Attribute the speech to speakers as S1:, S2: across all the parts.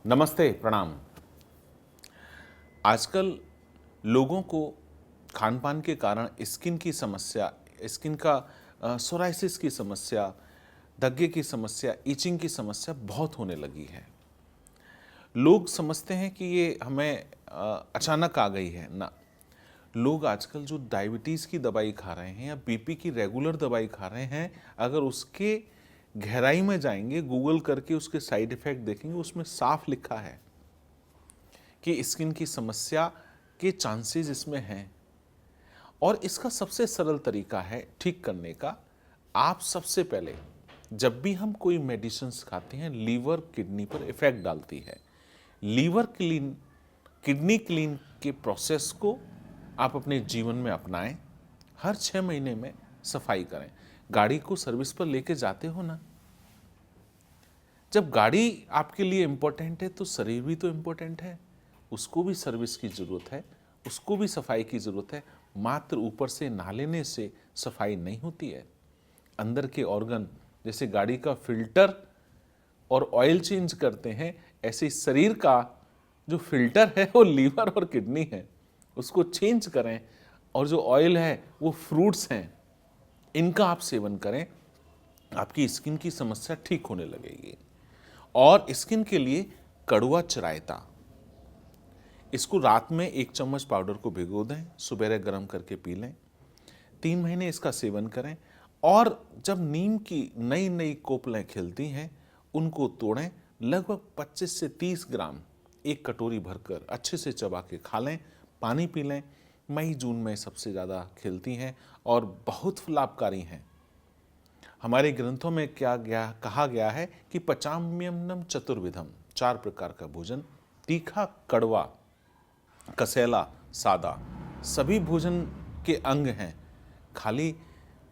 S1: नमस्ते, प्रणाम। आजकल लोगों को खान-पान के कारण स्किन की समस्या, स्किन का सोराइसिस की समस्या, दग्गे की समस्या, इचिंग की समस्या बहुत होने लगी है। लोग समझते हैं कि ये हमें अचानक आ गई है, ना। लोग आजकल जो डायबिटीज़ की दवाई खा रहे हैं या बीपी की रेगुलर दवाई खा रहे हैं, अगर उसके गहराई में जाएंगे, गूगल करके उसके साइड इफ़ेक्ट देखेंगे, उसमें साफ लिखा है कि स्किन की समस्या के चांसेस इसमें हैं। और इसका सबसे सरल तरीका है ठीक करने का। आप सबसे पहले, जब भी हम कोई मेडिसिन्स खाते हैं, लीवर किडनी पर इफेक्ट डालती है। लीवर क्लीन, किडनी क्लीन के प्रोसेस को आप अपने जीवन में अपनाएं। हर 6 महीने में सफाई करें। गाड़ी को सर्विस पर लेके जाते हो ना, जब गाड़ी आपके लिए इम्पोर्टेंट है तो शरीर भी तो इम्पोर्टेंट है। उसको भी सर्विस की ज़रूरत है, उसको भी सफाई की ज़रूरत है। मात्र ऊपर से नहा लेने से सफाई नहीं होती है। अंदर के ऑर्गन, जैसे गाड़ी का फिल्टर और ऑयल चेंज करते हैं, ऐसे शरीर का जो फिल्टर है वो लीवर और किडनी है, उसको चेंज करें। और जो ऑयल है वो फ्रूट्स हैं, इनका आप सेवन करें, आपकी स्किन की समस्या ठीक होने लगेगी। और स्किन के लिए कड़वा चरायता, इसको रात में 1 चम्मच पाउडर को भिगो दें, सुबह गर्म करके पी लें। 3 महीने इसका सेवन करें। और जब नीम की नई नई कोपलें खिलती हैं, उनको तोड़ें, लगभग 25 से 30 ग्राम 1 कटोरी भरकर अच्छे से चबा के खा लें, पानी पी लें। मई जून में सबसे ज़्यादा खिलती हैं और बहुत लाभकारी हैं। हमारे ग्रंथों में कहा गया है कि पचाम्यन्नम चतुर्विधम, 4 प्रकार का भोजन, तीखा, कड़वा, कसेला, सादा, सभी भोजन के अंग हैं। खाली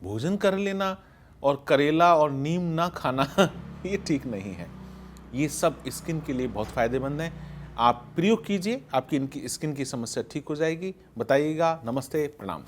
S1: भोजन कर लेना और करेला और नीम ना खाना ये ठीक नहीं है। ये सब स्किन के लिए बहुत फायदेमंद हैं। आप प्रयोग कीजिए, आपकी इनकी स्किन की समस्या ठीक हो जाएगी। बताइएगा। नमस्ते, प्रणाम।